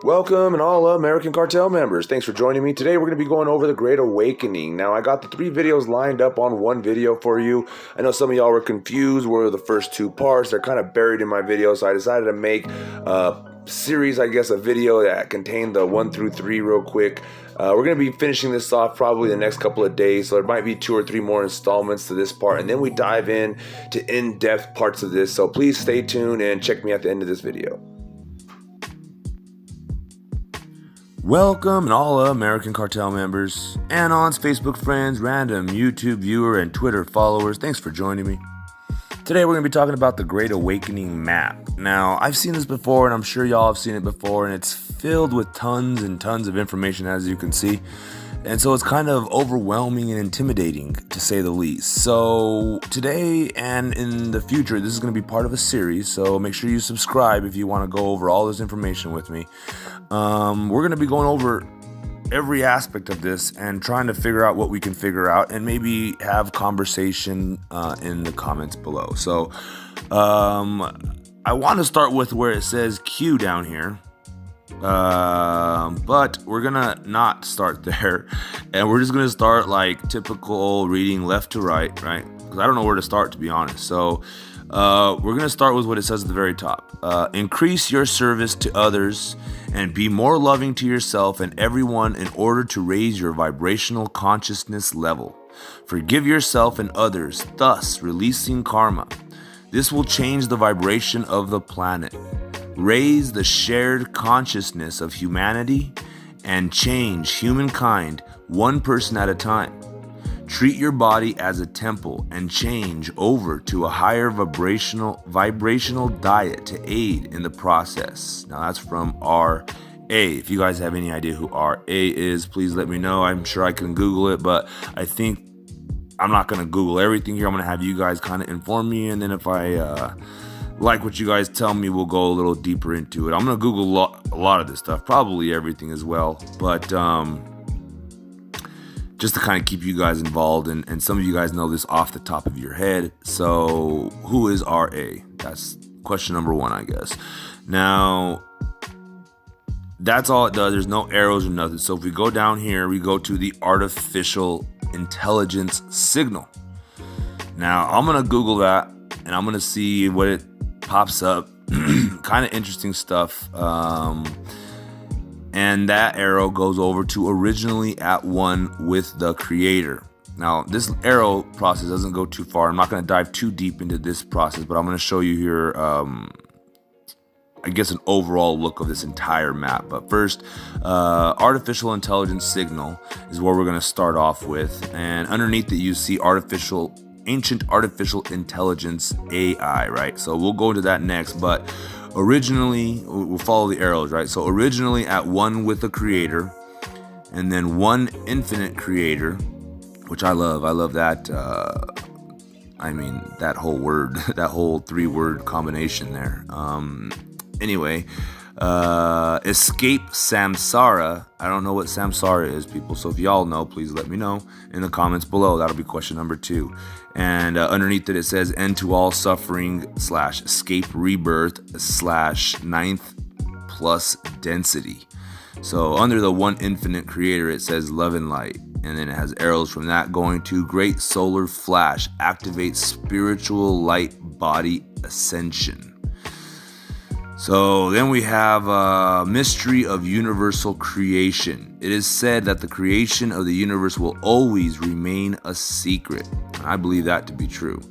Welcome and all American Cartel members. Thanks for joining me. Today we're going to be going over the Great Awakening. Now I got the 3 videos lined up on one video for you. I know some of y'all were confused where the first 2 parts. They're kind of buried in my video, so I decided to make a series, a video that contained the 1 through 3 real quick. We're going to be finishing this off probably the next couple of days, so there might be 2 or 3 more installments to this part, and then we dive in to in-depth parts of this. So please stay tuned and check me at the end of this video. Welcome and all American Cartel members, Anon's Facebook friends, random YouTube viewer, and Twitter followers. Thanks for joining me. Today we're going to be talking about the Great Awakening map. Now, I've seen this before, and I'm sure y'all have seen it before, and it's filled with tons and tons of information, as you can see. And so it's kind of overwhelming and intimidating, to say the least. So today and in the future, this is going to be part of a series, so make sure you subscribe if you want to go over all this information with me. We're going to be going over every aspect of this and trying to figure out what we can figure out and maybe have conversation in the comments below. So I want to start with where it says Q down here. But we're gonna not start there, and we're just gonna start like typical reading left to right, because I don't know where to start, to be honest. So we're gonna start with what it says at the very top. Increase your service to others and be more loving to yourself and everyone in order to raise your vibrational consciousness level. Forgive yourself and others, thus releasing karma. This will change the vibration of the planet. Raise the shared consciousness of humanity and change humankind one person at a time. Treat your body as a temple and change over to a higher vibrational diet to aid in the process. Now that's from R.A. If you guys have any idea who R.A. is, please let me know. I'm sure I can Google it, but I think I'm not going to Google everything here. I'm going to have you guys kind of inform me, and then if I like what you guys tell me, we'll go a little deeper into it. I'm going to Google a lot of this stuff, probably everything as well, but just to kind of keep you guys involved, and some of you guys know this off the top of your head. So who is RA? That's question number 1, I guess. Now, that's all it does. There's no arrows or nothing. So if we go down here, we go to the artificial intelligence signal. Now, I'm going to Google that, and I'm going to see what it pops up. Kind of interesting stuff. And that arrow goes over to originally at one with the creator. Now, this arrow process doesn't go too far. I'm not going to dive too deep into this process, but I'm going to show you here, I guess, an overall look of this entire map. But first, artificial intelligence signal is where we're going to start off with. And underneath it, you see ancient artificial intelligence AI, right? So we'll go into that next, but originally, we'll follow the arrows, right? So originally at one with the creator, and then one infinite creator, which I love. I love that, that whole word, that whole 3-word combination there. Anyway, escape samsara. I don't know what samsara is, people, so if y'all know, please let me know in the comments below. That'll be question number 2. And underneath it, it says end to all suffering / escape rebirth / 9th plus density. So under the one infinite creator, it says love and light, and then it has arrows from that going to great solar flash, activate spiritual light body ascension. So then we have mystery of universal creation. It is said that the creation of the universe will always remain a secret. I believe that to be true.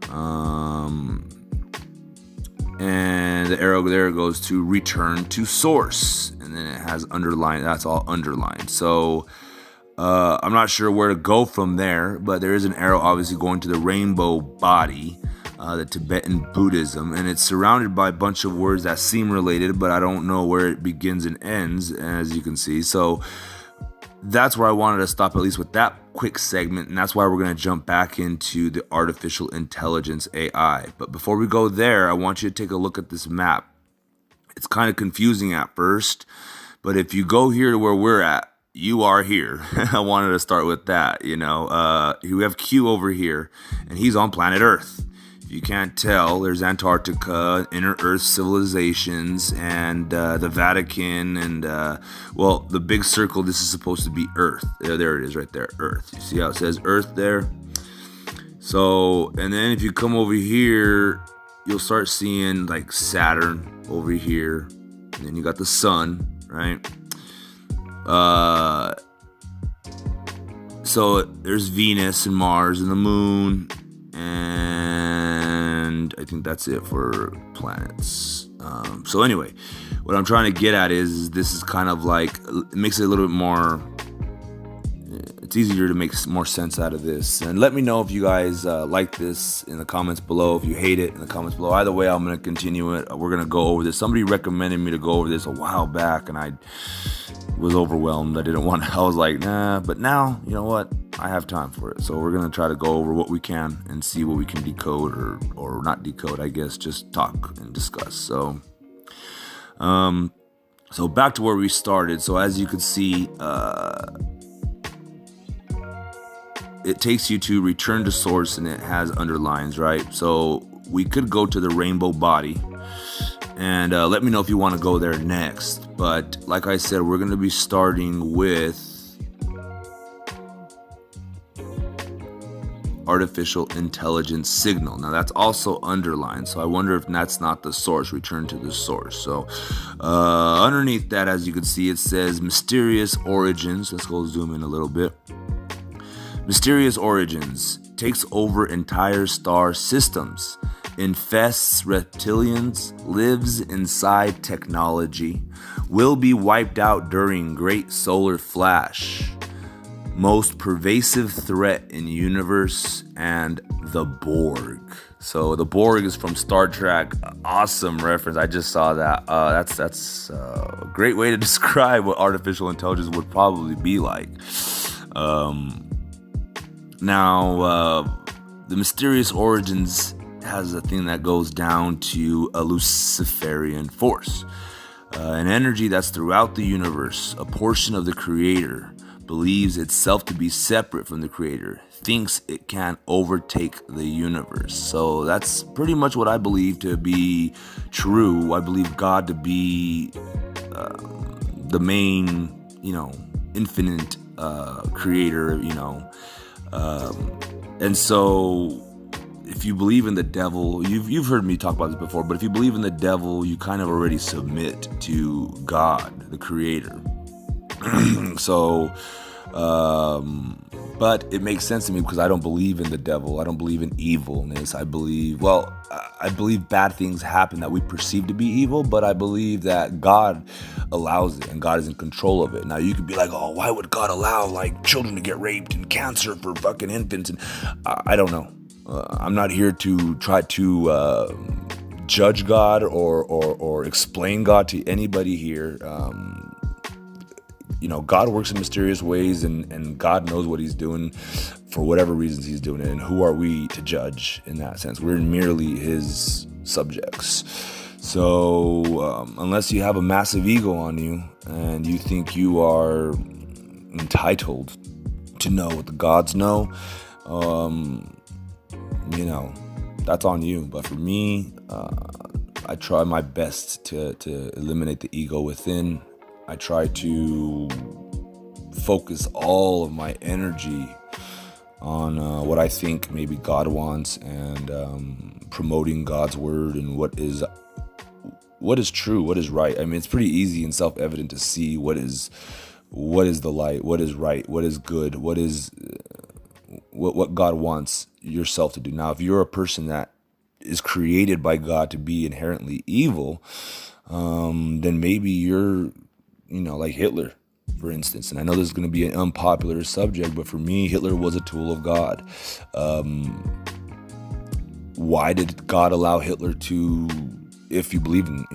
And the arrow there goes to return to source. And then it has underlined. That's all underlined. So I'm not sure where to go from there, but there is an arrow obviously going to the rainbow body. The Tibetan Buddhism, and it's surrounded by a bunch of words that seem related, but I don't know where it begins and ends, as you can see. So that's where I wanted to stop, at least with that quick segment, and that's why we're going to jump back into the artificial intelligence AI. But before we go there, I want you to take a look at this map. It's kind of confusing at first, but if you go here to where we're at, you are here. I wanted to start with that. You have Q over here, and he's on planet Earth. If you can't tell, there's Antarctica, inner Earth civilizations, and the Vatican, and the big circle. This is supposed to be Earth. There it is, right there, Earth. You see how it says Earth there? So, and then if you come over here, you'll start seeing like Saturn over here, and then you got the sun, right? So there's Venus and Mars and the moon, and I think that's it for planets. So anyway, what I'm trying to get at is this is kind of like, it makes it a little bit more, it's easier to make more sense out of this. And let me know if you guys like this in the comments below, if you hate it in the comments below. Either way, I'm going to continue it. We're going to go over this. Somebody recommended me to go over this a while back, and I was overwhelmed. I didn't want to. I was like, nah. But now, you know what? I have time for it. So we're going to try to go over what we can and see what we can decode or not decode, I guess, just talk and discuss. So back to where we started. So as you can see, it takes you to return to source, and it has underlines, right? So we could go to the rainbow body, and let me know if you want to go there next. But like I said, we're going to be starting with artificial intelligence signal. Now that's also underlined, so I wonder if that's not the source. Return to the source. So underneath that, as you can see, it says mysterious origins. Let's go zoom in a little bit. Mysterious origins takes over entire star systems, infests reptilians, lives inside technology, will be wiped out during great solar flash, most pervasive threat in universe, and the Borg. So the Borg is from Star Trek. Awesome reference. I just saw that. That's a great way to describe what artificial intelligence would probably be like. Now, the mysterious origins has a thing that goes down to a Luciferian force, an energy that's throughout the universe. A portion of the creator believes itself to be separate from the creator, thinks it can overtake the universe. So that's pretty much what I believe to be true. I believe God to be the main, infinite creator, and so if you believe in the devil, you've heard me talk about this before, but if you believe in the devil, you kind of already submit to God, the creator. So, but it makes sense to me because I don't believe in the devil. I don't believe in evilness. I believe bad things happen that we perceive to be evil, but I believe that God allows it and God is in control of it. Now you could be like, oh, why would God allow like children to get raped and cancer for fucking infants? And I don't know. I'm not here to try to judge God or explain God to anybody here. God works in mysterious ways, and God knows what he's doing for whatever reasons he's doing it. And who are we to judge in that sense? We're merely his subjects. So unless you have a massive ego on you and you think you are entitled to know what the gods know, that's on you. But for me, I try my best to eliminate the ego within. I try to focus all of my energy on what I think maybe God wants, and promoting God's word and what is true, what is right. I mean, it's pretty easy and self-evident to see what is the light, what is right, what is good, what God wants yourself to do. Now, if you're a person that is created by God to be inherently evil, then maybe you're like Hitler, for instance. And I know this is going to be an unpopular subject, but for me, Hitler was a tool of God. Why did God allow Hitler to, if you believe in,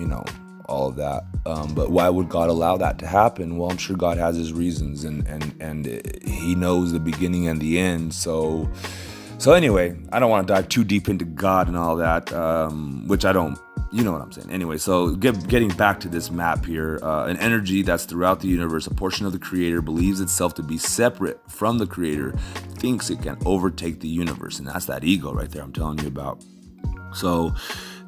all of that, but why would God allow that to happen? Well, I'm sure God has his reasons, and he knows the beginning and the end. So anyway, I don't want to dive too deep into God and all that, which I don't. You know what I'm saying. Anyway, so getting back to this map here, an energy that's throughout the universe, a portion of the creator believes itself to be separate from the creator, thinks it can overtake the universe. And that's that ego right there I'm telling you about. So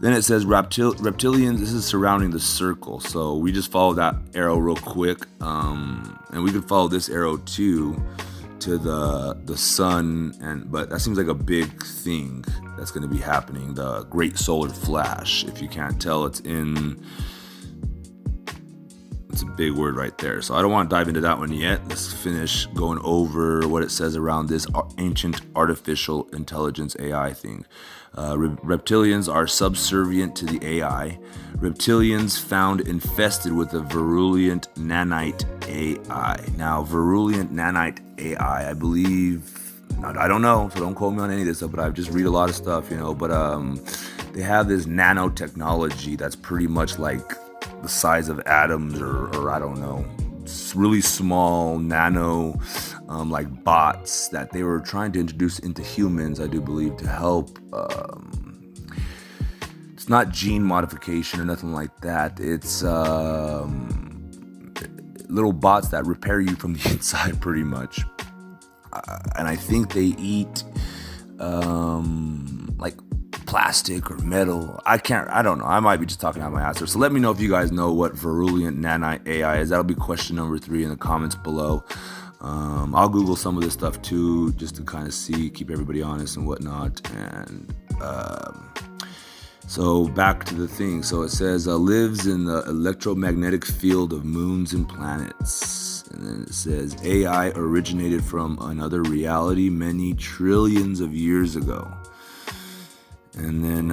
then it says reptilians. This is surrounding the circle. So we just follow that arrow real quick, and we could follow this arrow too to the sun. But that seems like a big thing that's going to be happening. The Great Solar Flash. If you can't tell, it's a big word right there. So I don't want to dive into that one yet. Let's finish going over what it says around this ancient artificial intelligence AI thing. Reptilians are subservient to the AI. Reptilians found infested with a virulent nanite AI. Now, virulent nanite AI, I believe, I don't know, so don't quote me on any of this stuff, but I just read a lot of stuff, but they have this nanotechnology that's pretty much like the size of atoms, or I don't know, really small nano like bots that they were trying to introduce into humans, I do believe, to help. It's not gene modification or nothing like that. It's little bots that repair you from the inside, pretty much. And I think they eat like plastic or metal. I don't know. I might be just talking out my ass there. So let me know if you guys know what virulent nanite AI is. That'll be question number 3 in the comments below. I'll Google some of this stuff too, just to kind of see, keep everybody honest and whatnot. And so back to the thing. So it says lives in the electromagnetic field of moons and planets. And then it says AI originated from another reality many trillions of years ago. And then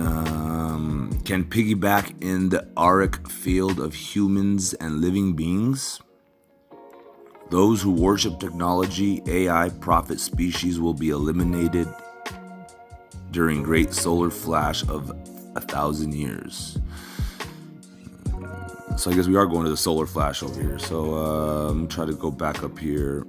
can piggyback in the auric field of humans and living beings. Those who worship technology, AI, prophet species will be eliminated during great solar flash of 1,000 years. So I guess we are going to the solar flash over here. So try to go back up here.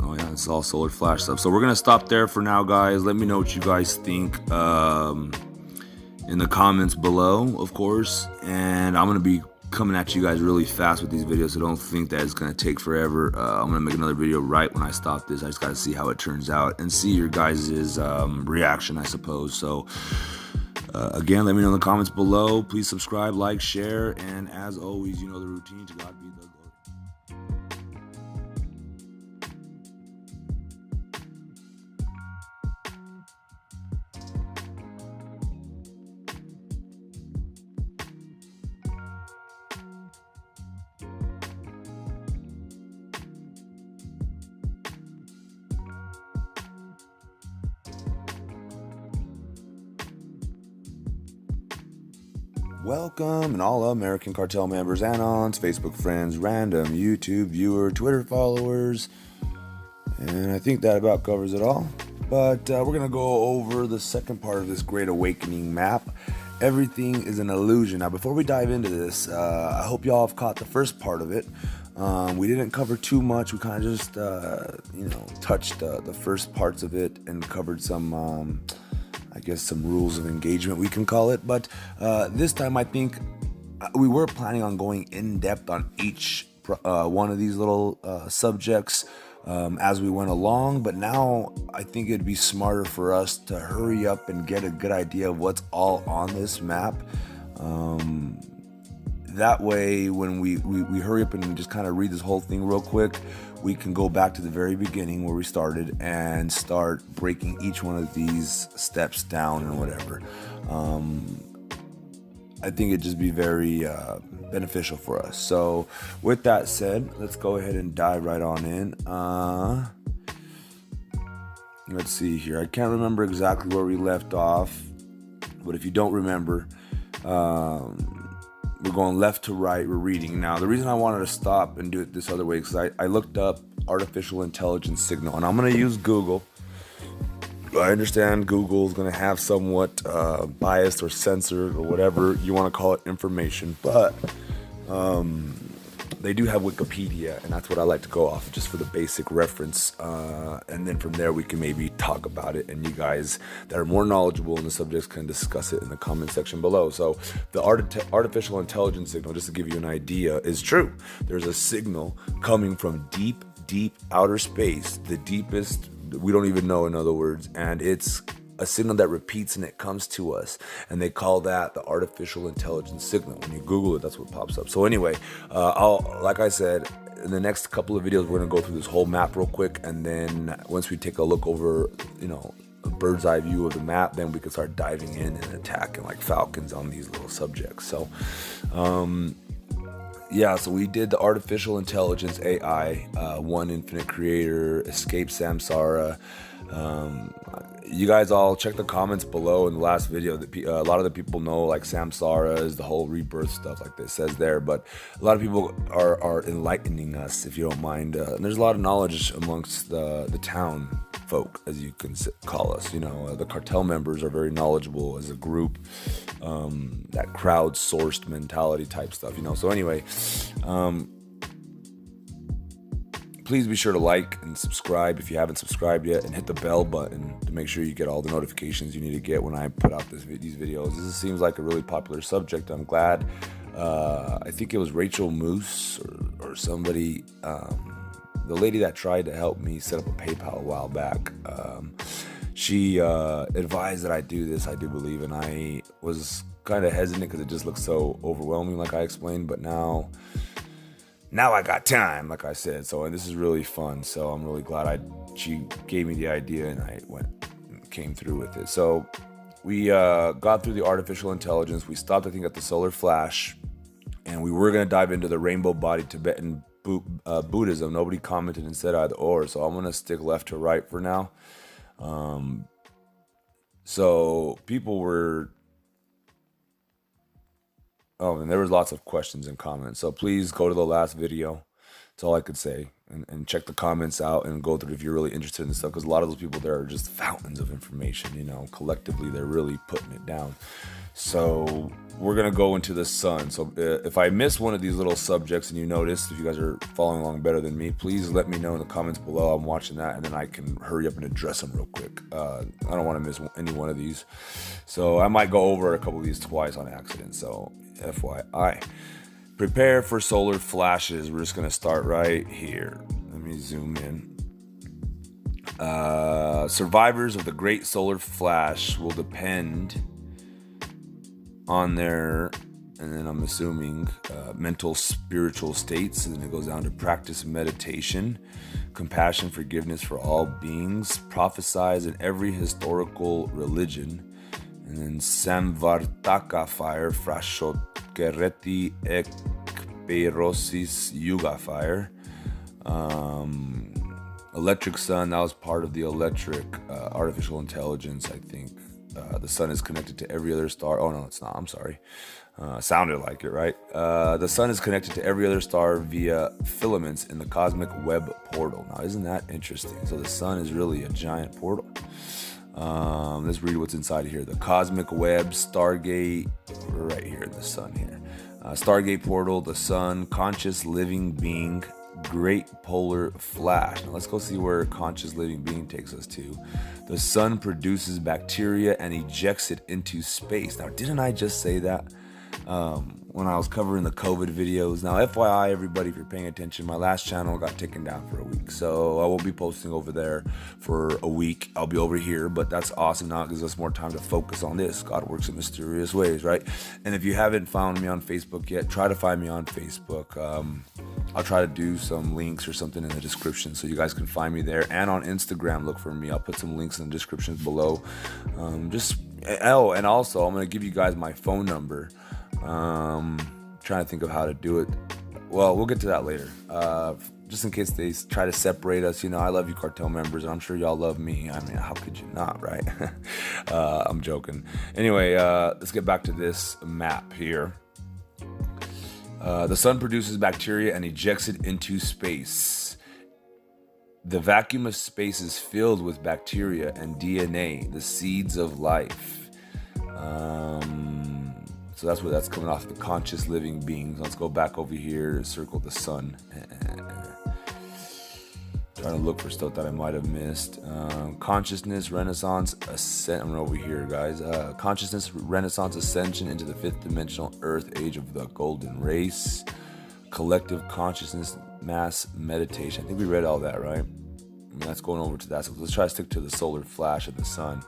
Oh yeah, it's all solar flash stuff. So we're gonna stop there for now, guys. Let me know what you guys think in the comments below, of course. And I'm gonna be coming at you guys really fast with these videos, so don't think that it's gonna take forever. I'm gonna make another video right when I stop this. I just gotta see how it turns out and see your guys' reaction, I suppose. So again, let me know in the comments below. Please subscribe, like, share, and as always, you know the routine. To God be the glory. Welcome, and all American Cartel members, Anons, Facebook friends, random YouTube viewer, Twitter followers, and I think that about covers it all. But we're going to go over the second part of this Great Awakening map. Everything is an illusion. Now, before we dive into this, I hope y'all have caught the first part of it. We didn't cover too much. We kind of just, touched the first parts of it and covered some... I guess some rules of engagement, we can call it. But this time I think we were planning on going in depth on each one of these little subjects as we went along. But now I think it'd be smarter for us to hurry up and get a good idea of what's all on this map. That way, when we hurry up and just kind of read this whole thing real quick, we can go back to the very beginning where we started and start breaking each one of these steps down and whatever. I think it'd just be very beneficial for us. So with that said, let's go ahead and dive right on in. Let's see here. I can't remember exactly where we left off, but if you don't remember, we're going left to right. We're reading. Now, the reason I wanted to stop and do it this other way is because I looked up artificial intelligence signal, and I'm going to use Google. I understand Google is going to have somewhat biased or censored or whatever you want to call it information, but they do have Wikipedia, and that's what I like to go off just for the basic reference. And then from there, we can maybe talk about it, and you guys that are more knowledgeable in the subjects can discuss it in the comment section below. So the artificial intelligence signal, just to give you an idea, is true. There's a signal coming from deep outer space, the deepest, we don't even know, in other words, and it's a signal that repeats and it comes to us, and they call that the artificial intelligence signal. When you Google it, that's what pops up. So anyway, like I said, in the next couple of videos, we're gonna go through this whole map real quick, and then once we take a look over, a bird's eye view of the map, then we can start diving in and attacking like falcons on these little subjects. So so we did the artificial intelligence AI, One Infinite Creator, Escape Samsara. You guys all check the comments below in the last video. A lot of the people know like Samsara is the whole rebirth stuff like it says there, but a lot of people are enlightening us, if you don't mind. And there's a lot of knowledge amongst the town folk, as you can call us. The cartel members are very knowledgeable as a group, that crowd-sourced mentality type stuff, So anyway, please be sure to like and subscribe if you haven't subscribed yet, and hit the bell button to make sure you get all the notifications you need to get when I put out these videos. This seems like a really popular subject. I'm glad. I think it was Rachel Moose or somebody, the lady that tried to help me set up a PayPal a while back. She advised that I do this, I do believe, and I was kind of hesitant because it just looked so overwhelming, like I explained, but now I got time, like I said. And this is really fun. So I'm really glad she gave me the idea and I came through with it. So we got through the artificial intelligence. We stopped, I think, at the solar flash, and we were going to dive into the rainbow body Tibetan Buddhism. Nobody commented and said either or. So I'm going to stick left to right for now. So people were... and there was lots of questions and comments. So please go to the last video. That's all I could say. And check the comments out and go through if you're really interested in this stuff. Because a lot of those people there are just fountains of information. Collectively, they're really putting it down. So we're going to go into the sun. So if I miss one of these little subjects and you notice, if you guys are following along better than me, please let me know in the comments below. I'm watching that, and then I can hurry up and address them real quick. I don't want to miss any one of these. So I might go over a couple of these twice on accident. So FYI. Prepare for solar flashes. We're just going to start right here. Let me zoom in. Survivors of the Great Solar Flash will depend on their, and then I'm assuming, mental, spiritual states. And then it goes down to practice meditation, compassion, forgiveness for all beings, prophesize in every historical religion. And then Samvartaka fire, Frashokereti Ekperosis Yuga fire. Electric sun, that was part of the electric artificial intelligence, I think. The sun is connected to every other star. Oh, no, it's not. I'm sorry. Sounded like it, right? The sun is connected to every other star via filaments in the cosmic web portal. Now, isn't that interesting? So the sun is really a giant portal. Let's read what's inside of here. The cosmic web, Stargate, right here in the sun here. Stargate portal, the sun, conscious living being, great polar flash. Now let's go see where conscious living being takes us to. The sun produces bacteria and ejects it into space. Now, didn't I just say that when I was covering the COVID videos? Now, FYI, everybody, if you're paying attention, my last channel got taken down for a week. So I won't be posting over there for a week. I'll be over here, but that's awesome. Now it gives us more time to focus on this. God works in mysterious ways, right? And if you haven't found me on Facebook yet, try to find me on Facebook. I'll try to do some links or something in the description so you guys can find me there. And on Instagram, look for me. I'll put some links in the descriptions below. And also I'm going to give you guys my phone number. Trying to think of how to do it. Well, we'll get to that later. Just in case they try to separate us. I love you cartel members, and I'm sure y'all love me. I mean, how could you not, right? I'm joking. Anyway, let's get back to this map here. The sun produces bacteria and ejects it into space. The vacuum of space is filled with bacteria and DNA, the seeds of life. So that's coming off the conscious living beings. Let's go back over here to circle the sun. Trying to look for stuff that I might have missed. Consciousness, Renaissance, Ascent. I'm over here, guys. Consciousness, Renaissance, Ascension into the fifth dimensional Earth Age of the Golden Race. Collective consciousness, mass meditation. I think we read all that, right? That's going over to that. So let's try to stick to the solar flash of the sun.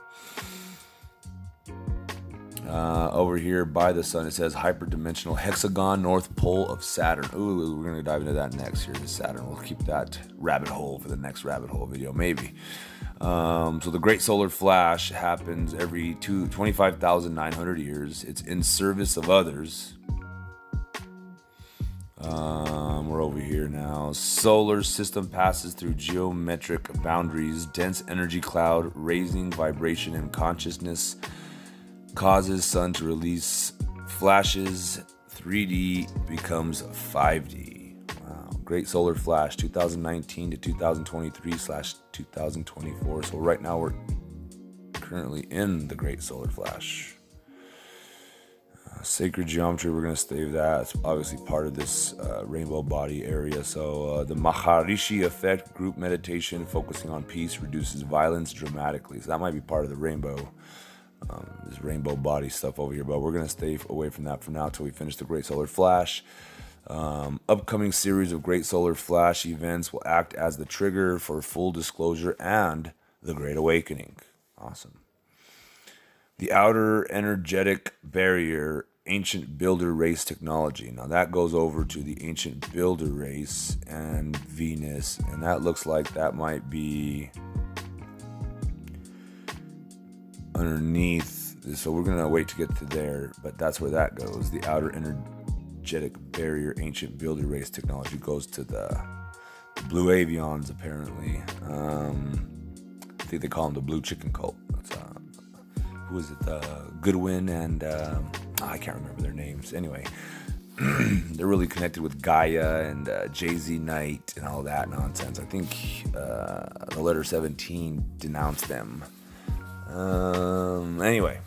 Over here by the sun, it says hyperdimensional hexagon, North Pole of Saturn. Ooh, we're going to dive into that next here, the Saturn. We'll keep that rabbit hole for the next rabbit hole video, maybe. So the Great Solar Flash happens every 25,900 years. It's in service of others. We're over here now. Solar system passes through geometric boundaries, dense energy cloud, raising vibration and consciousness, causes sun to release flashes, 3D becomes 5D. Wow. Great Solar Flash 2019 to 2023/2024. So right now we're currently in the Great Solar Flash. Sacred geometry, we're going to save that. It's obviously part of this rainbow body area. So the Maharishi effect, group meditation focusing on peace, reduces violence dramatically. So that might be part of the rainbow, this rainbow body stuff over here. But we're going to stay away from that for now until we finish the Great Solar Flash. Upcoming series of Great Solar Flash events will act as the trigger for full disclosure and the Great Awakening. Awesome. The outer energetic barrier, ancient builder race technology. Now that goes over to the ancient builder race and Venus, and that looks like that might be underneath. So we're gonna wait to get to there, but that's where that goes. The outer energetic barrier, ancient builder race technology goes to the blue avians apparently. I think they call them the blue chicken cult. That's who is it? Goodwin and I can't remember their names. Anyway, they're really connected with Gaia and Jay-Z Knight and all that nonsense. I think the letter 17 denounced them. Anyway,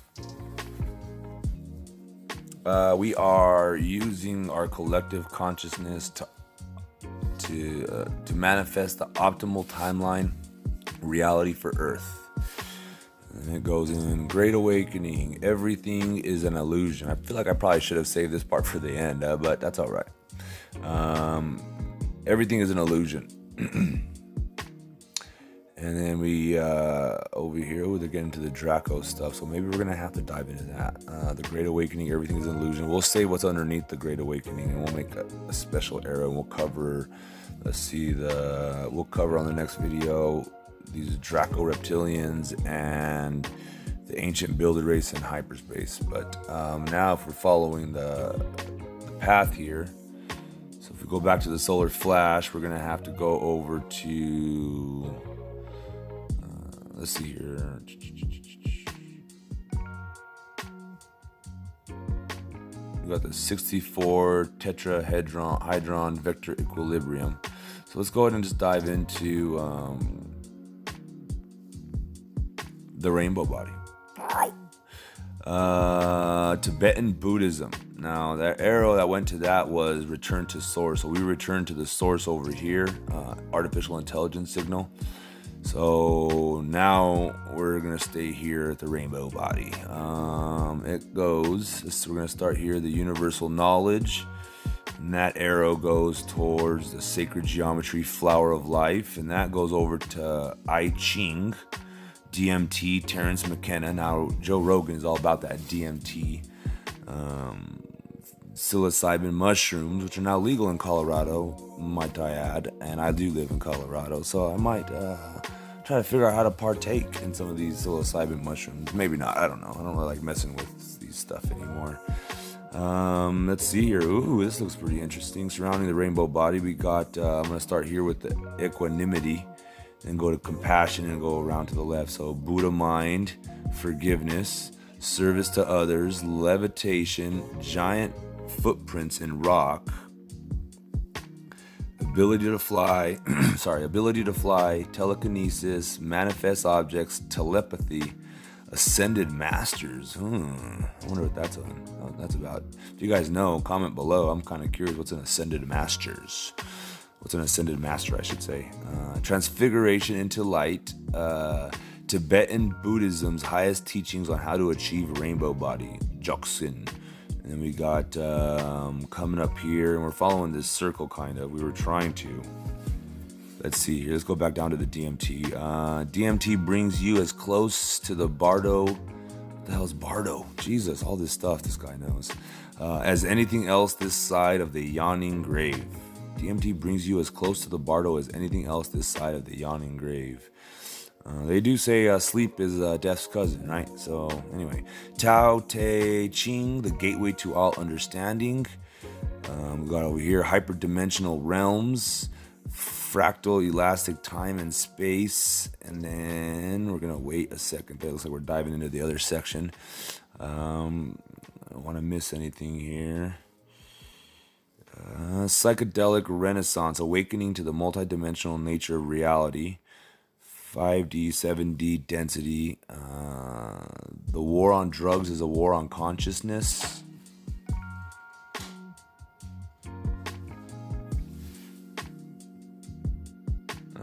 we are using our collective consciousness to manifest the optimal timeline reality for Earth. And it goes in Great Awakening. Everything is an illusion. I feel like I probably should have saved this part for the end, but that's all right. Everything is an illusion. And then we, over here, they're getting into the Draco stuff. So maybe we're going to have to dive into that. The Great Awakening, everything is an illusion. We'll say what's underneath the Great Awakening, and we'll make a special era. And we'll cover, we'll cover on the next video these Draco reptilians and the ancient builder race in hyperspace. But now if we're following the path here, so if we go back to the solar flash, we're gonna have to go over to let's see here. We got the 64 tetrahedron vector equilibrium. So let's go ahead and just dive into the rainbow body. Tibetan Buddhism. Now that arrow that went to that was return to source. So we return to the source over here, artificial intelligence signal. So now we're gonna stay here at the rainbow body. It goes, we're gonna start here, the universal knowledge. And that arrow goes towards the sacred geometry, flower of life. And that goes over to I Ching. DMT, Terence McKenna. Now, Joe Rogan is all about that DMT. Psilocybin mushrooms, which are now legal in Colorado, might I add. And I do live in Colorado, so I might try to figure out how to partake in some of these psilocybin mushrooms. Maybe not, I don't know. I don't really like messing with these stuff anymore. Let's see here. Ooh, this looks pretty interesting. Surrounding the rainbow body, we got, I'm going to start here with the equanimity. Then go to compassion and go around to the left. So Buddha mind, forgiveness, service to others, levitation, giant footprints in rock, ability to fly, telekinesis, manifest objects, telepathy, ascended masters. I wonder what that's about. If you guys know, comment below. I'm kind of curious what's an ascended masters. What's an ascended master, I should say. Transfiguration into light. Tibetan Buddhism's highest teachings on how to achieve rainbow body. Joksin. And then we got coming up here, and we're following this circle kind of. We were trying to. Let's see here. Let's go back down to the DMT. DMT brings you as close to the Bardo The hell's Bardo? Jesus, all this stuff this guy knows. As anything else this side of the yawning grave. DMT brings you as close to the Bardo as anything else this side of the yawning grave. They do say sleep is death's cousin, right? So anyway, Tao Te Ching, the gateway to all understanding. We got over here hyperdimensional realms, fractal elastic time and space, and then we're gonna wait a second. That looks like we're diving into the other section. I don't want to miss anything here. Psychedelic renaissance, awakening to the multidimensional nature of reality. 5D, 7D density. The war on drugs is a war on consciousness.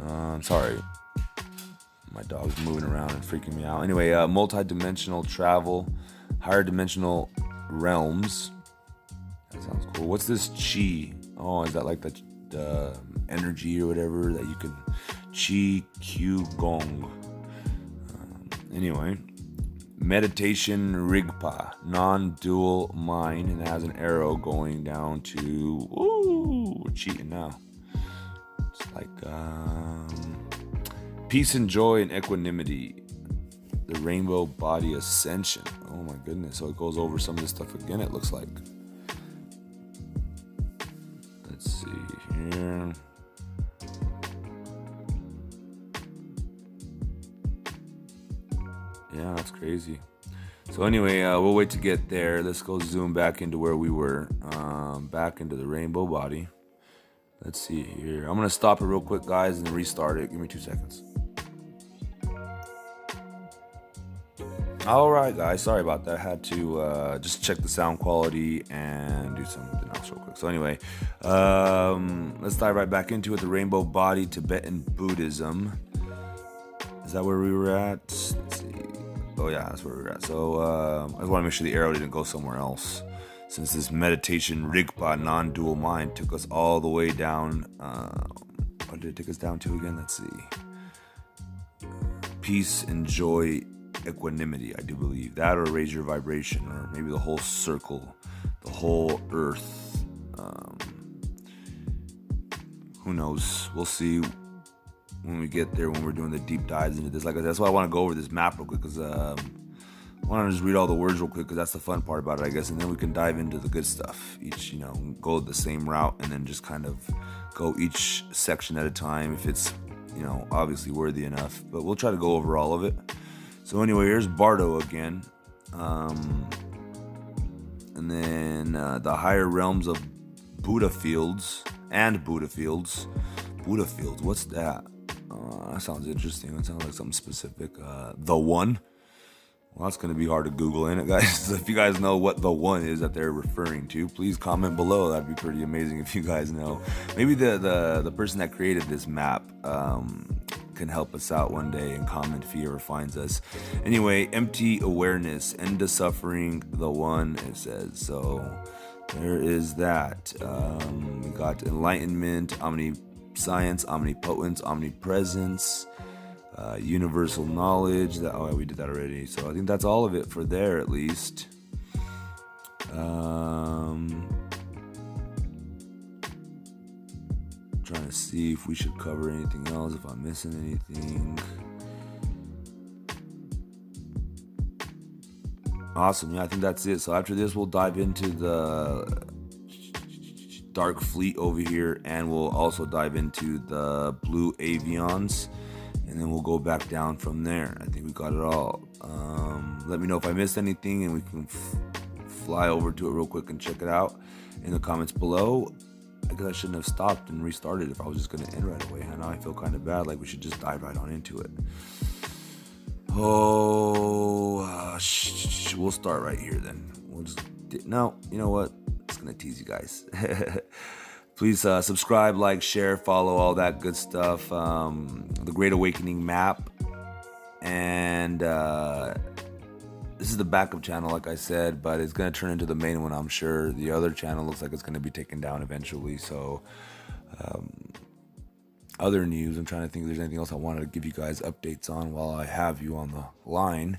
I'm sorry. My dog's moving around and freaking me out. Anyway, multi-dimensional travel, higher dimensional realms. That sounds cool. What's this chi? Oh, is that like the energy or whatever that you can... Chi Q Gong. Anyway, meditation Rigpa, non-dual mind, and it has an arrow going down to... Ooh, we're cheating now. It's like peace and joy and equanimity. The rainbow body ascension. Oh my goodness. So it goes over some of this stuff again, it looks like. Let's see here. Yeah, that's crazy. So anyway, we'll wait to get there. Let's go zoom back into where we were. Back into the rainbow body. Let's see here. I'm going to stop it real quick, guys, and restart it. Give me 2 seconds. All right, guys. Sorry about that. I had to just check the sound quality and do something else real quick. So anyway, let's dive right back into it. The rainbow body, Tibetan Buddhism. Is that where we were at? Let's see. Oh yeah, that's where we were at. So I just want to make sure the arrow didn't go somewhere else. Since this meditation Rigpa non-dual mind took us all the way down. What did it take us down to again? Let's see. Peace and joy, equanimity, I do believe. That or raise your vibration, or maybe the whole circle, the whole earth. Who knows? We'll see when we get there, when we're doing the deep dives into this. Like that's why I want to go over this map real quick, because I want to just read all the words real quick, because that's the fun part about it, I guess, and then we can dive into the good stuff. Each, go the same route, and then just kind of go each section at a time if it's, obviously worthy enough. But we'll try to go over all of it. So anyway, here's Bardo again, and then the higher realms of Buddha fields. Buddha fields, what's that? That sounds interesting. That sounds like something specific. The One. Well, that's going to be hard to Google, ain't it, guys? If you guys know what The One is that they're referring to, please comment below. That'd be pretty amazing if you guys know. Maybe the person that created this map can help us out one day and comment if he ever finds us. Anyway, empty awareness, end of suffering, The One, it says. So there is that. We got enlightenment, omniscience, omnipotence, omnipresence, universal knowledge. We did that already. So I think that's all of it for there, at least. Trying to see if we should cover anything else, if I'm missing anything. Awesome. Yeah, I think that's it. So after this, we'll dive into the Dark Fleet over here, and we'll also dive into the Blue Avions, and then we'll go back down from there. I think we got it all. Let me know if I missed anything, and we can fly over to it real quick and check it out in the comments below. I guess I shouldn't have stopped and restarted if I was just going to end right away. Now I feel kind of bad, like we should just dive right on into it. We'll start right here then. No, you know what? I'm just going to tease you guys. Please subscribe, like, share, follow, all that good stuff. The Great Awakening map. And this is the backup channel, like I said, but it's going to turn into the main one, I'm sure. The other channel looks like it's going to be taken down eventually. So, other news, I'm trying to think if there's anything else I wanted to give you guys updates on while I have you on the line.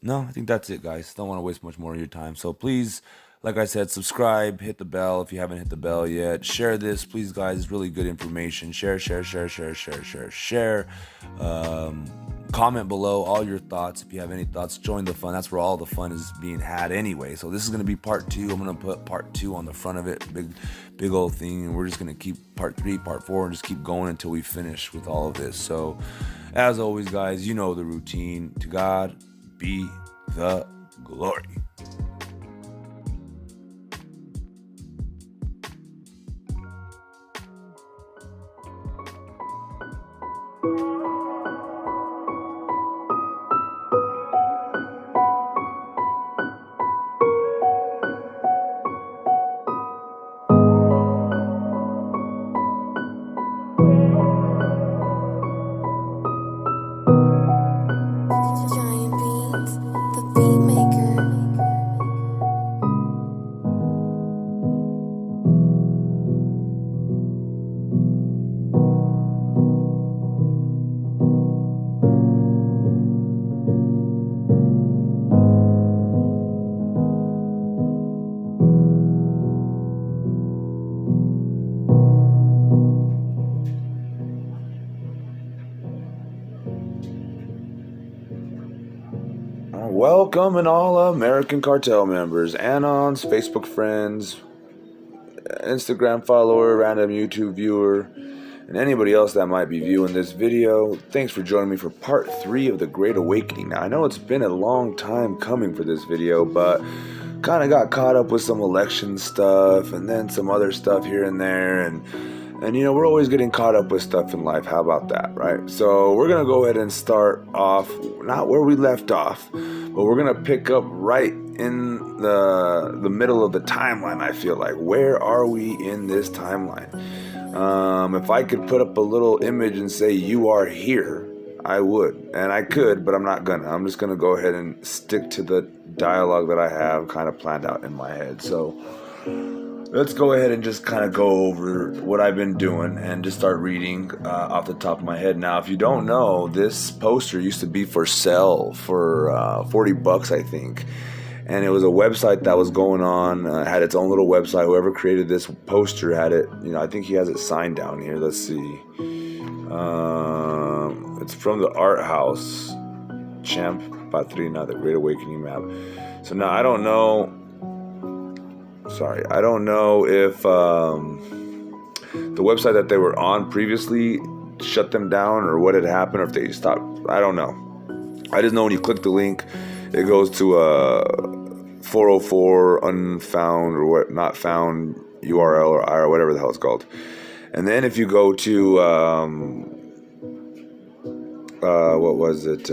No, I think that's it, guys. Don't want to waste much more of your time. So please, like I said, subscribe, hit the bell if you haven't hit the bell yet. Share this, please, guys. It's really good information. Share, share, share, share, share, share, share. Comment below all your thoughts. If you have any thoughts, join the fun. That's where all the fun is being had anyway. So this is going to be part 2. I'm going to put part 2 on the front of it. Big old thing. And we're just going to keep part 3, part 4, and just keep going until we finish with all of this. So as always, guys, you know the routine. To God be the glory. Giant Beats, the beat maker. Welcome and all American Cartel members, Anons, Facebook friends, Instagram follower, random YouTube viewer, and anybody else that might be viewing this video. Thanks for joining me for part 3 of The Great Awakening. Now, I know it's been a long time coming for this video, but kind of got caught up with some election stuff and then some other stuff here and there, and you know, we're always getting caught up with stuff in life. How about that, right? So we're going to go ahead and start off, not where we left off, but we're going to pick up right in the middle of the timeline, I feel like. Where are we in this timeline? If I could put up a little image and say, you are here, I would. And I could, but I'm not going to. I'm just going to go ahead and stick to the dialogue that I have kind of planned out in my head. So let's go ahead and just kind of go over what I've been doing and just start reading off the top of my head. Now, if you don't know, this poster used to be for sale for $40, I think. And it was a website that was going on, had its own little website. Whoever created this poster had it, you know, I think he has it signed down here. Let's see. It's from the Art House, Champ Patrina, The Great Awakening map. So now I don't know if the website that they were on previously shut them down or what had happened, or if they stopped. I don't know. I just know when you click the link, it goes to a 404 unfound or what not found URL or whatever the hell it's called. And then if you go to what was it?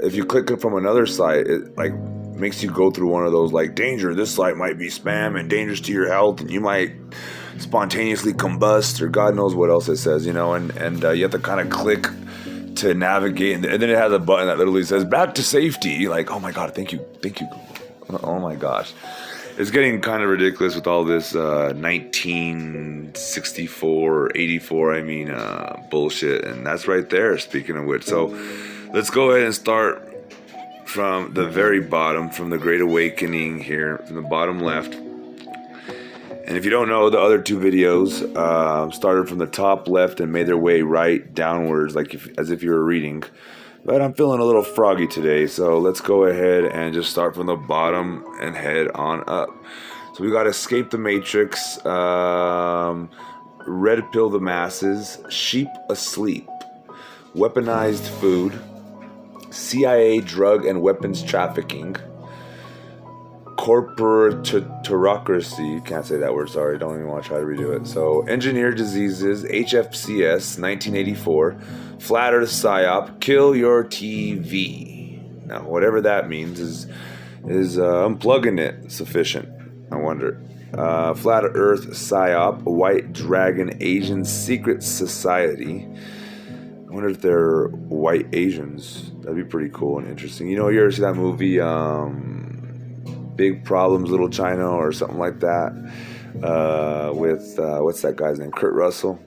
If you click it from another site, it like makes you go through one of those like danger. This site might be spam and dangerous to your health, and you might spontaneously combust or God knows what else it says, you know. And you have to kind of click to navigate, and then it has a button that literally says back to safety. Like, oh my god, thank you Google. Oh my gosh, it's getting kind of ridiculous with all this 1964 84 bullshit, and that's right there, speaking of which. So let's go ahead and start from the very bottom, from The Great Awakening here, from the bottom left. And if you don't know, the other 2 videos started from the top left and made their way right downwards, like as if you were reading. But I'm feeling a little froggy today, so let's go ahead and just start from the bottom and head on up. So we got Escape the Matrix, Red Pill the Masses, Sheep Asleep, Weaponized Food, CIA Drug and Weapons Trafficking, Corporatocracy, can't say that word, sorry, don't even want to try to redo it. So, Engineered Diseases, HFCS, 1984, Flat Earth PSYOP, Kill Your TV. Now, whatever that means is unplugging it sufficient, I wonder. Flat Earth PSYOP, White Dragon Asian Secret Society. I wonder if they're white Asians. That'd be pretty cool and interesting. You know, you ever see that movie, Big Problems, Little China, or something like that, with what's that guy's name? Kurt Russell.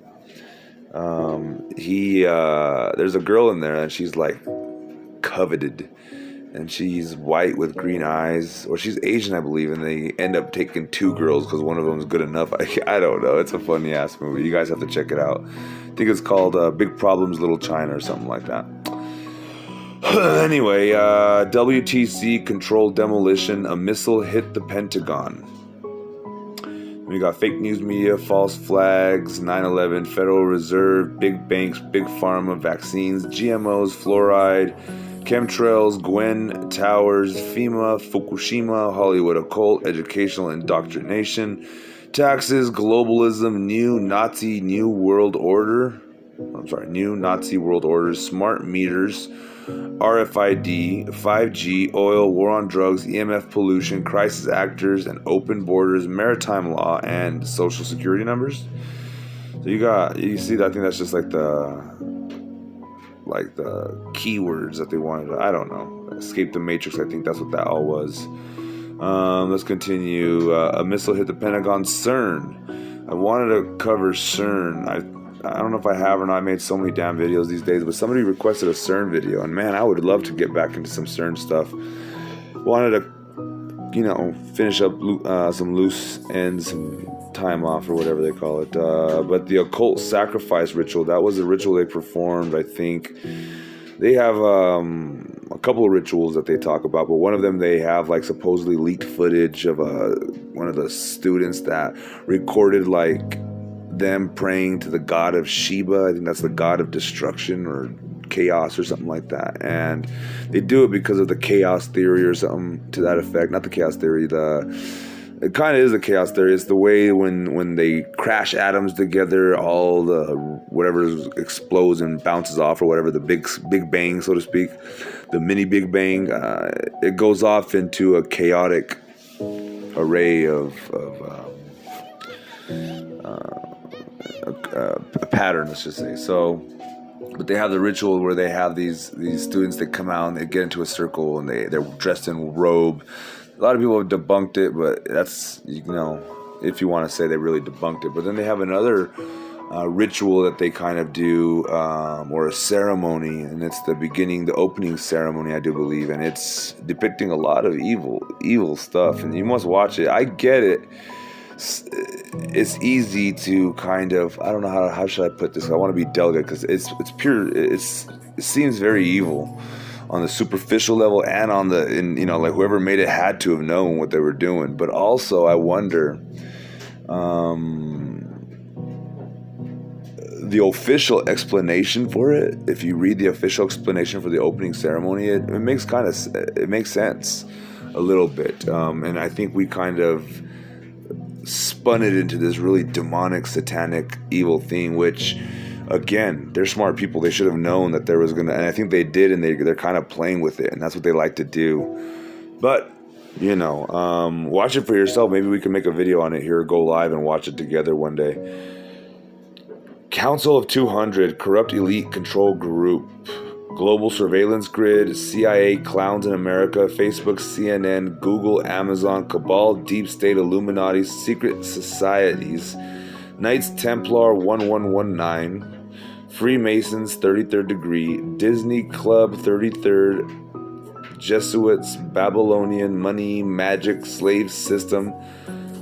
There's a girl in there and she's like coveted, and she's white with green eyes, or she's Asian, I believe, and they end up taking two girls because one of them is good enough. I don't know. It's a funny ass movie. You guys have to check it out. I think it's called Big Problems, Little China, or something like that. Anyway, WTC controlled demolition. A missile hit the Pentagon. We got fake news media, false flags, 9/11, Federal Reserve, big banks, big pharma, vaccines, GMOs, fluoride, chemtrails, Gwen Towers, FEMA, Fukushima, Hollywood occult, educational indoctrination, taxes, globalism, new Nazi world order, smart meters, RFID, 5G, oil, war on drugs, EMF pollution, crisis actors, and open borders, maritime law, and social security numbers. So you see, I think that's just like the keywords that they wanted to, I don't know, escape the matrix. I think that's what that all was. Let's continue. A missile hit the Pentagon. CERN. I wanted to cover CERN. I don't know if I have or not. I made so many damn videos these days, but somebody requested a CERN video, and man, I would love to get back into some CERN stuff. Wanted to, finish up some loose ends, some time off, or whatever they call it. But the occult sacrifice ritual, that was a ritual they performed, I think. They have a couple of rituals that they talk about, but one of them they have like supposedly leaked footage of one of the students that recorded like them praying to the god of Sheba. I think that's the god of destruction or chaos or something like that. And they do it because of the chaos theory or something to that effect. Not the chaos theory, it kind of is a chaos theory. It's the way when they crash atoms together, all the whatever explodes and bounces off, or whatever, the big bang, so to speak, the mini big bang, it goes off into a chaotic array of a pattern, let's just say. So, but they have the ritual where they have these students that come out and they get into a circle and they're dressed in robe. A lot of people have debunked it, but that's, if you want to say they really debunked it. But then they have another ritual that they kind of do, or a ceremony, and it's the opening ceremony, I do believe, and it's depicting a lot of evil stuff, and you must watch it. I get it. It's easy to kind of, I don't know how should I put this. I want to be delicate because it's pure. It seems very evil on the superficial level, and on like whoever made it had to have known what they were doing. But also, I wonder, the official explanation for it. If you read the official explanation for the opening ceremony, it makes sense a little bit, and I think we kind of spun it into this really demonic, satanic, evil thing, which, again, they're smart people. They should have known that there was and I think they did, and they're kind of playing with it, and that's what they like to do. But, watch it for yourself. Maybe we can make a video on it here, go live and watch it together one day. Council of 200, corrupt elite control group. Global surveillance grid, CIA, clowns in America, Facebook, CNN, Google, Amazon, cabal, deep state, Illuminati, secret societies, Knights Templar 1119, Freemasons 33rd degree, Disney Club 33rd, Jesuits, Babylonian, money, magic, slave system,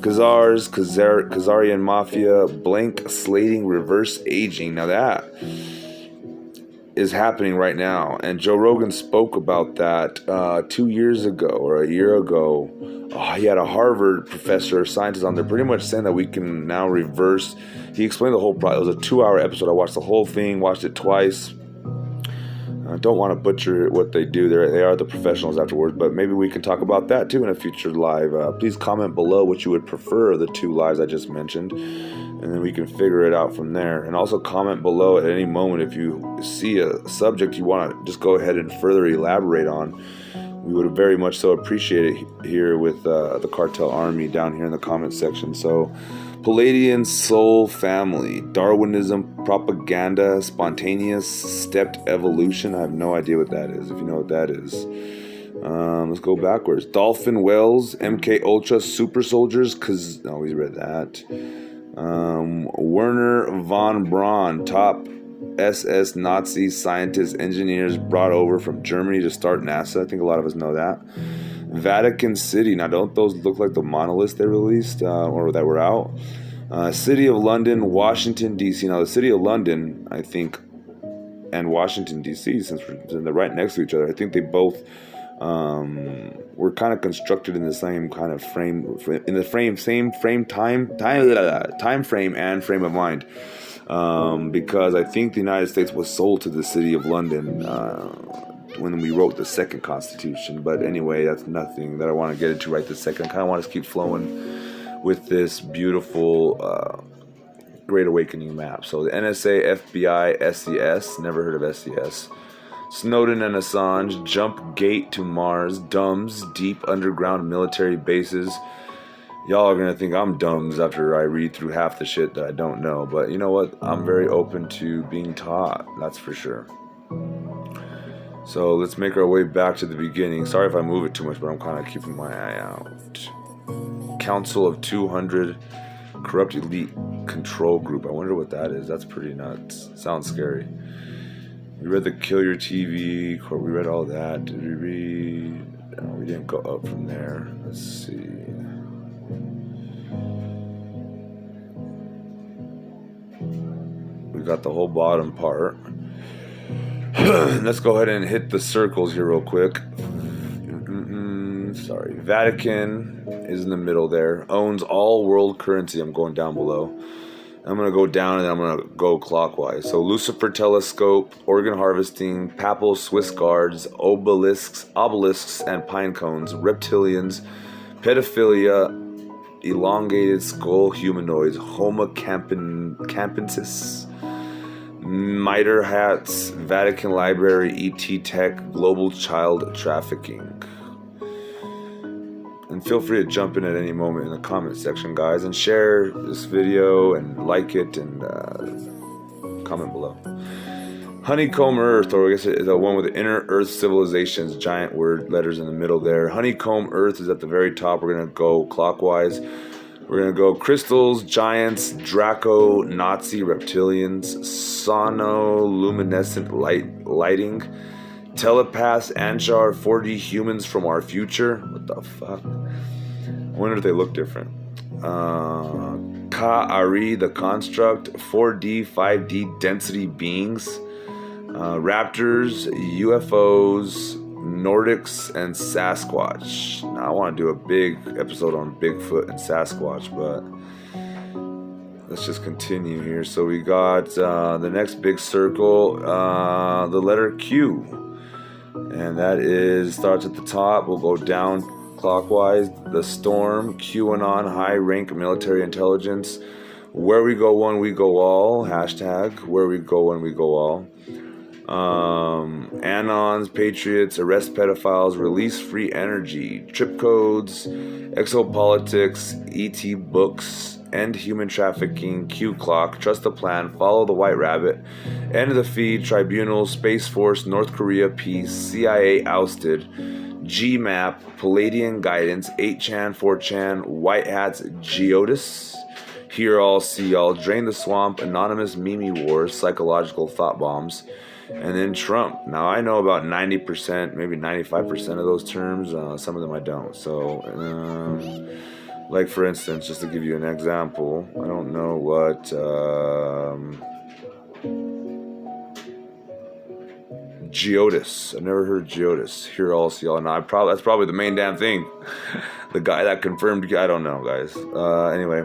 Khazarian mafia, blank slating, reverse aging. Now that is happening right now, and Joe Rogan spoke about that 2 years ago or a year ago. He had a Harvard professor, scientist on there, pretty much saying that we can now reverse. He explained the whole process. It was a 2-hour episode. I watched the whole thing, watched it twice. I don't want to butcher what they do. They are the professionals afterwards, but maybe we can talk about that too in a future live. Please comment below what you would prefer of the 2 lives I just mentioned, and then we can figure it out from there. And also comment below at any moment if you see a subject you want to just go ahead and further elaborate on. We would very much so appreciate it here with the Cartel Army down here in the comment section. So, Palladian soul family, Darwinism, propaganda, spontaneous stepped evolution. I have no idea what that is. If you know what that is, let's go backwards. Dolphin whales, MK Ultra, super soldiers. We read that. Werner von Braun, top SS Nazi scientists, engineers brought over from Germany to start NASA. I think a lot of us know that. Vatican City. Now, don't those look like the monoliths they released or that were out? City of London, Washington, D.C. Now, the City of London, I think, and Washington, D.C., since they're right next to each other, I think they both were kind of constructed in the same kind of frame, same time frame and frame of mind. Because I think the United States was sold to the City of London when we wrote the second Constitution. But anyway, that's nothing that I want to get into right this second. I kind of want to keep flowing with this beautiful Great Awakening map. So the NSA, FBI, SES, never heard of SES. Snowden and Assange, jump gate to Mars, dumbs, deep underground military bases. Y'all are gonna think I'm dumbs after I read through half the shit that I don't know, but you know what? I'm very open to being taught, that's for sure. So let's make our way back to the beginning. Sorry if I move it too much, but I'm kind of keeping my eye out. Council of 200, corrupt elite control group. I wonder what that is. That's pretty nuts. Sounds scary. We read the Kill Your TV, or we read all that. Did we read? No, we didn't go up from there. Let's see. We got the whole bottom part. Let's go ahead and hit the circles here real quick. Sorry. Vatican is in the middle there. Owns all world currency. I'm going down below. I'm going to go down and then I'm going to go clockwise. So Lucifer Telescope, organ harvesting, papal Swiss guards, obelisks and pine cones, reptilians, pedophilia, elongated skull humanoids, Homo campensis, miter hats, Vatican Library, ET Tech, global child trafficking. And feel free to jump in at any moment in the comment section, guys, and share this video and like it and comment below. Honeycomb Earth, or I guess it's the one with the inner Earth civilizations, giant word letters in the middle there. Honeycomb Earth is at the very top. We're going to go clockwise. We're going to go crystals, giants, Draco, Nazi, reptilians, sonoluminescent lighting, telepaths, Anshar, 4D humans from our future. What the fuck? I wonder if they look different. Ka-Ari, the construct, 4D, 5D density beings, raptors, UFOs, Nordics, and Sasquatch. Now, I want to do a big episode on Bigfoot and Sasquatch, but let's just continue here. So we got the next big circle, the letter Q. And that starts at the top. We'll go down clockwise. The Storm, QAnon, high rank military intelligence. Where we go one, we go all. Hashtag where we go one, we go all. Anons, Patriots, arrest pedophiles, release free energy. Trip codes, exopolitics, ET books, end human trafficking, Q clock, trust the plan, follow the white rabbit, end of the feed, tribunal, Space Force, North Korea peace, CIA ousted, GMAP, Palladian guidance, 8chan, 4chan, white hats, Geodis, hear all, see all, drain the swamp, anonymous Mimi wars, psychological thought bombs, and then Trump. Now I know about 90%, maybe 95% of those terms, some of them I don't, so like, for instance, just to give you an example, I don't know what Geodis. I've never heard of Geodis. Hear all, see all. Now, that's probably the main damn thing. The guy that confirmed. I don't know, guys. Anyway,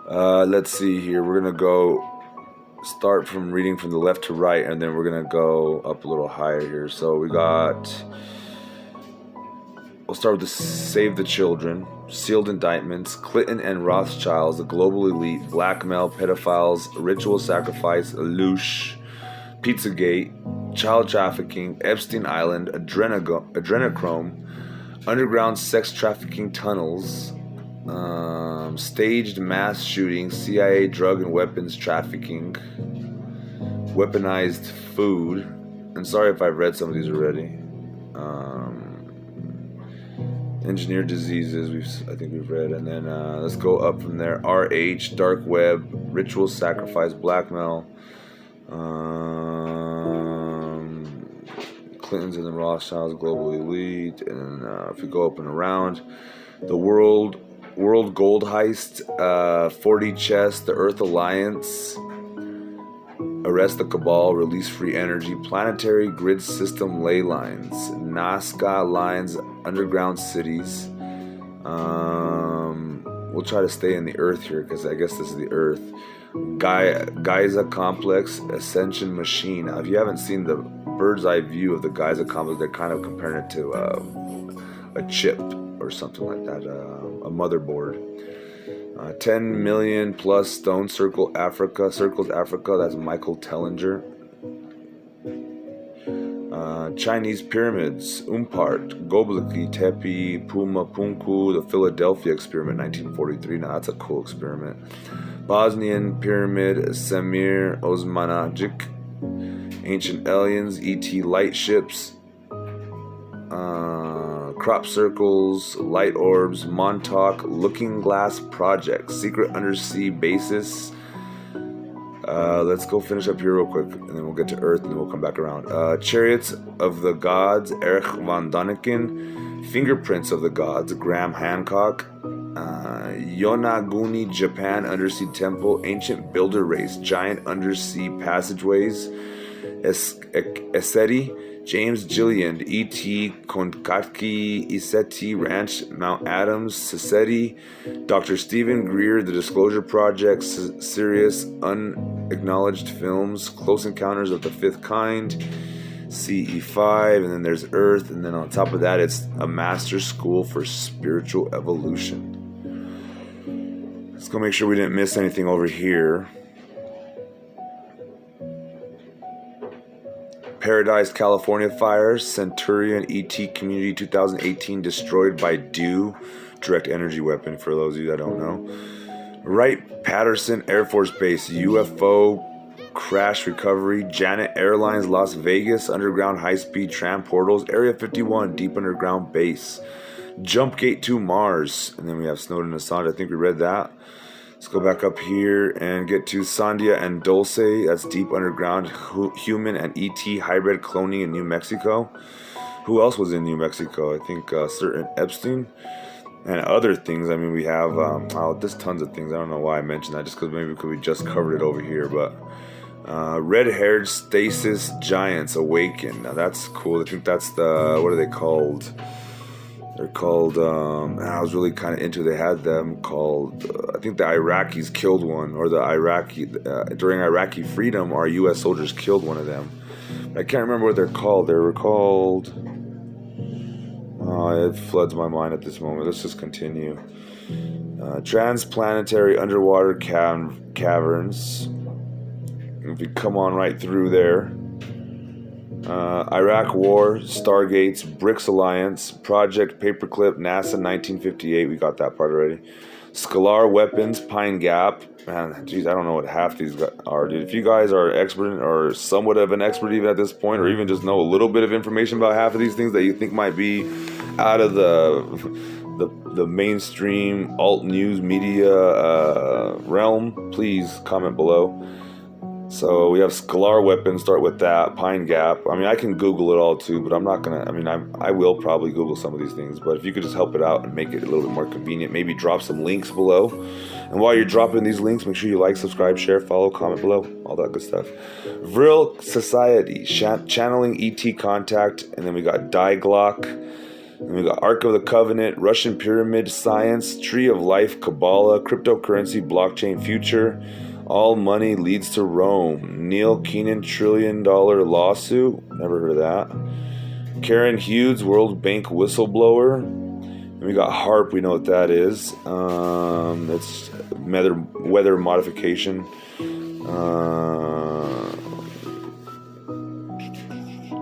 let's see here. We're gonna go start from reading from the left to right, and then we're gonna go up a little higher here. So we got. We'll start with the Save the Children, sealed indictments, Clinton and Rothschilds, the global elite, blackmail, pedophiles, ritual sacrifice, Loosh, Pizzagate, child trafficking, Epstein Island, adrenochrome, underground sex trafficking tunnels, staged mass shootings, CIA drug and weapons trafficking, weaponized food, and sorry if I've read some of these already. Engineered diseases, I think we've read. And then let's go up from there. RH, dark web, ritual sacrifice, blackmail. Clintons and the Rothschilds, global elite. And if we go up and around, the world gold heist, 40 chess, the Earth Alliance, arrest the cabal, release free energy, planetary grid system ley lines, Nazca lines, underground cities. We'll try to stay in the Earth here because I guess this is the Earth. Giza complex, ascension machine. Now, if you haven't seen the bird's eye view of the Giza complex, they're kind of comparing it to a chip or something like that, a motherboard. 10 million plus stone circles Africa. That's Michael Tellinger. Chinese pyramids, Umpart, Göbekli Tepe, Puma Punku, the Philadelphia experiment, 1943. Now that's a cool experiment. Bosnian pyramid, Semir Osmanagic, ancient aliens, ET light ships, crop circles, light orbs, Montauk, Looking Glass Project, secret undersea bases. Let's go finish up here real quick, and then we'll get to Earth, and then we'll come back around. Chariots of the Gods, Erich von Däniken. Fingerprints of the Gods, Graham Hancock. Yonaguni, Japan, undersea temple, ancient builder race, giant undersea passageways. Eseti, James Gilliland, E.T. Konkatki, Iseti Ranch, Mount Adams, Seseti, Dr. Stephen Greer, The Disclosure Project, Serious Unacknowledged Films, Close Encounters of the Fifth Kind, CE5, and then there's Earth, and then on top of that, it's a master school for spiritual evolution. Let's go make sure we didn't miss anything over here. Paradise, California fires, Centurion ET Community 2018 destroyed by DEW, direct energy weapon for those of you that don't know. Wright-Patterson Air Force Base, UFO crash recovery, Janet Airlines Las Vegas, underground high-speed tram portals, Area 51 deep underground base, Jumpgate 2 Mars, and then we have Snowden and Assange. I think we read that. Let's go back up here and get to Sandia and Dulce. That's deep underground human and ET hybrid cloning in New Mexico. Who else was in New Mexico? I think certain Epstein and other things. I mean, we have there's tons of things. I don't know why I mentioned that, just because maybe we just covered it over here. But red-haired stasis giants awaken. Now that's cool. I think that's the, what are they called? They're called, I was really kind of into, they had them called, I think the Iraqis killed one, or the during Iraqi freedom, our U.S. soldiers killed one of them. But I can't remember what they're called. They were called, it floods my mind at this moment. Let's just continue. Transplanetary underwater caverns. If we come on right through there. Iraq War, Stargates, BRICS Alliance, Project Paperclip, NASA 1958, we got that part already. Scalar Weapons, Pine Gap. Man, geez, I don't know what half these are, dude. If you guys are expert or somewhat of an expert even at this point, or even just know a little bit of information about half of these things that you think might be out of the mainstream alt news media realm, please comment below. So we have Scalar Weapons, start with that, Pine Gap. I mean, I can Google it all too, but I'm not going to, I mean, I will probably Google some of these things, but if you could just help it out and make it a little bit more convenient, maybe drop some links below. And while you're dropping these links, make sure you like, subscribe, share, follow, comment below, all that good stuff. Vril Society, channeling ET contact, and then we got Glock, and we got Ark of the Covenant, Russian Pyramid Science, Tree of Life, Kabbalah, Cryptocurrency, Blockchain Future, All Money Leads to Rome, Neil Keenan $1 trillion lawsuit, never heard of that. Karen Hughes, World Bank whistleblower. And we got HARP, we know what that is. It's weather modification.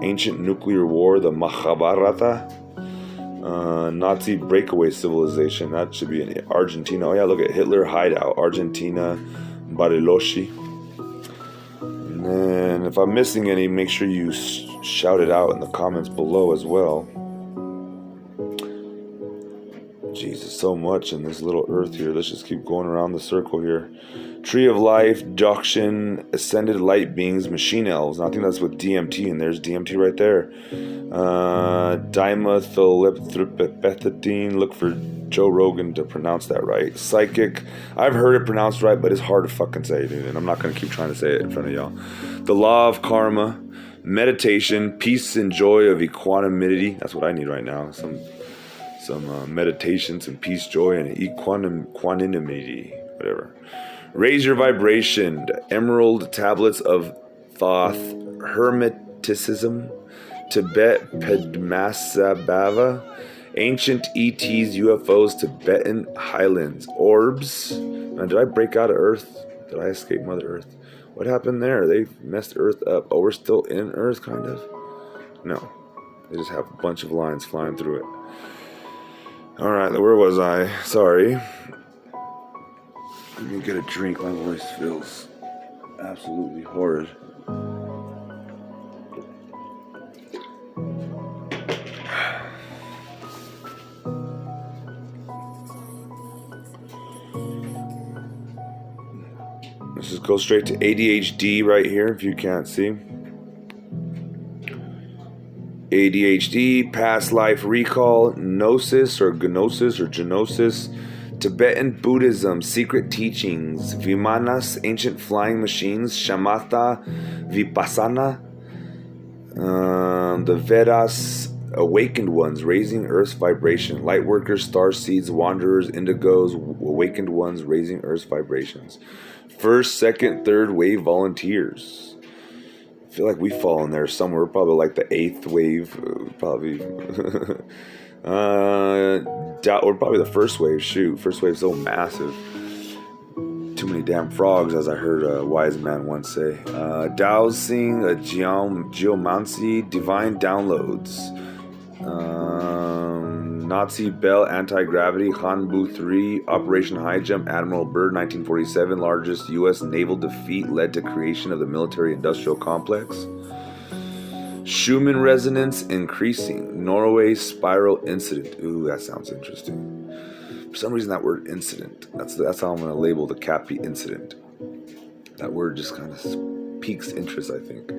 Ancient nuclear war, the Mahabharata. Nazi breakaway civilization, that should be in Argentina. Oh yeah, look at Hitler hideout, Argentina, Bariloche. And then if I'm missing any, make sure you shout it out in the comments below as well. so much in this little earth here. Let's just keep going around the circle here. Tree of Life, Dakshin, Ascended Light Beings, Machine Elves. I think that's with DMT, and there's DMT right there. Dimethyltryptamine. Look for Joe Rogan to pronounce that right. Psychic. I've heard it pronounced right, but it's hard to fucking say, dude. And I'm not going to keep trying to say it in front of y'all. The Law of Karma. Meditation. Peace and joy of equanimity. That's what I need right now. Some meditation, some peace, joy, and equanimity. Whatever. Raise your vibration. Emerald tablets of Thoth. Hermeticism. Tibet Padmasambhava. Ancient ETs, UFOs, Tibetan Highlands. Orbs. Now, did I break out of Earth? Did I escape Mother Earth? What happened there? They messed Earth up. Oh, we're still in Earth, kind of? No. They just have a bunch of lines flying through it. Alright, where was I? Sorry. Let me get a drink. My voice feels absolutely horrid. Let's just go straight to ADHD right here if you can't see. ADHD, past life recall, gnosis or genosis, Tibetan Buddhism, secret teachings, Vimanas, ancient flying machines, Shamatha, Vipassana, the Vedas, awakened ones, raising Earth's vibration, light workers, star seeds, wanderers, indigos, awakened ones, raising Earth's vibrations. First, second, third wave volunteers. I feel like we fall in there somewhere. We're probably like the 8th wave. Probably. We're probably the first wave. Shoot, first wave's so massive. Too many damn frogs, as I heard a wise man once say. Dowsing, geomancy, divine downloads. Nazi Bell anti-gravity, Hanbu 3, Operation High Jump, Admiral Byrd, 1947, largest U.S. naval defeat led to creation of the military-industrial complex. Schumann resonance increasing, Norway spiral incident. Ooh, that sounds interesting. For some reason, that word incident, that's how I'm going to label the Cappy incident. That word just kind of piques interest, I think.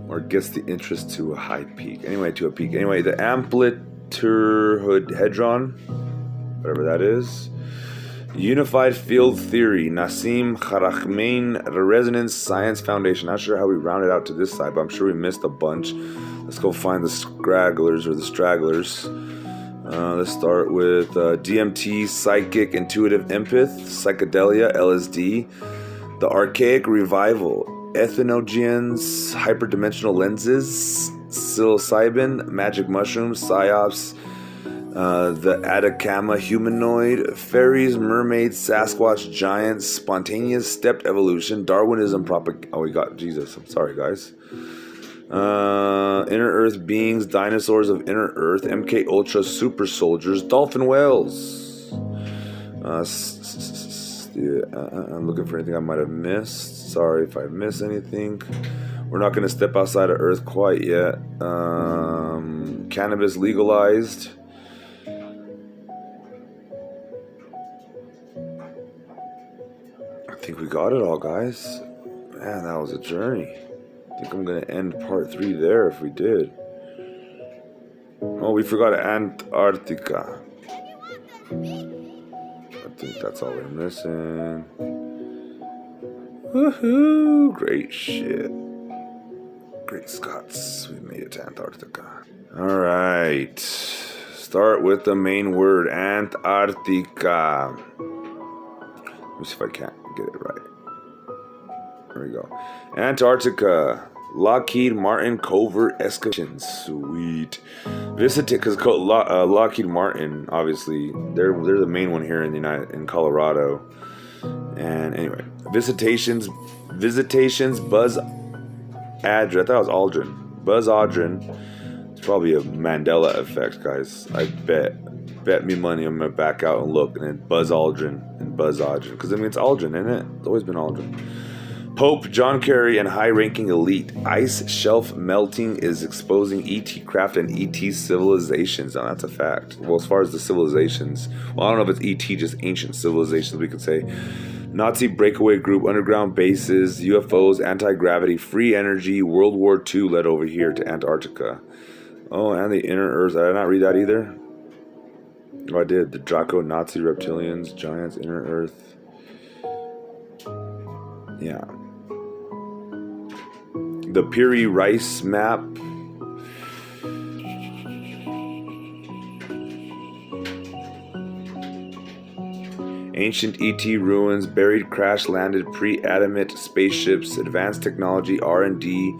Or gets the interest to a high peak. Anyway, to a peak. Anyway, the amplitude-hedron, whatever that is. Unified field theory. Nassim Kharahmane Resonance Science Foundation. Not sure how we rounded out to this side, but I'm sure we missed a bunch. Let's go find the scragglers or the stragglers. Let's start with DMT, Psychic, Intuitive Empath, Psychedelia, LSD. The Archaic Revival. Ethnogeans, hyperdimensional lenses, psilocybin, magic mushrooms, psyops, the Atacama humanoid, fairies, mermaids, Sasquatch, giants, spontaneous stepped evolution, Darwinism oh, we got Jesus. I'm sorry, guys. Inner Earth beings, dinosaurs of Inner Earth, MK Ultra super soldiers, dolphin whales. I'm looking for anything I might have missed. Sorry if I miss anything. We're not going to step outside of Earth quite yet. Cannabis legalized. I think we got it all, guys. Man, that was a journey. I think I'm going to end part 3 there if we did. Oh, we forgot Antarctica. I think that's all we're missing. Woohoo! Great shit. Great Scots. We made it to Antarctica. Alright. Start with the main word. Antarctica. Let me see if I can't get it right. There we go. Antarctica. Lockheed Martin Covert Excavation. Sweet. Because Lockheed Martin, obviously, they're the main one here in Colorado. And anyway, visitations, Buzz Aldrin. I thought it was Aldrin. Buzz Aldrin. It's probably a Mandela effect, guys. I bet me money I'm gonna back out and look, and then Buzz Aldrin. Because I mean, it's Aldrin, isn't it? It's always been Aldrin. Pope John Kerry and high-ranking elite. Ice shelf melting is exposing ET craft and ET civilizations. Now, that's a fact. Well, as far as the civilizations, well, I don't know if it's ET, just ancient civilizations, we could say. Nazi breakaway group, underground bases, UFOs, anti-gravity, free energy, World War II led over here to Antarctica. Oh, and the inner Earth. Did I not read that either? Oh, I did. The Draco Nazi reptilians, giants, inner Earth. Yeah. The Piri Rice map. Ancient ET ruins, buried crash-landed pre-adamant spaceships, advanced technology, R&D,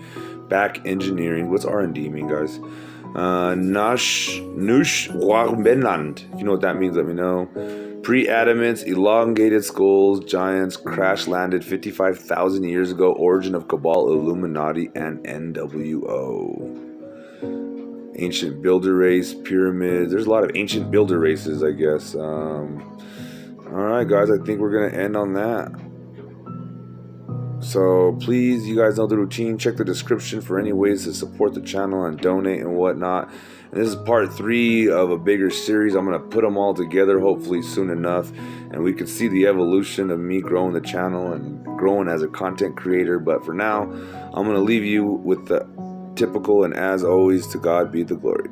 back engineering. What's R&D mean, guys? Nush Warbenland. If you know what that means, let me know. Pre-adamants, elongated skulls, giants, crash-landed 55,000 years ago, origin of Cabal, Illuminati, and NWO. Ancient builder race, pyramids. There's a lot of ancient builder races, I guess. Alright, guys, I think we're going to end on that. So please, you guys know the routine. Check the description for any ways to support the channel and donate and whatnot. And this is part 3 of a bigger series. I'm going to put them all together hopefully soon enough. And we can see the evolution of me growing the channel and growing as a content creator. But for now, I'm going to leave you with the typical and as always, to God be the glory.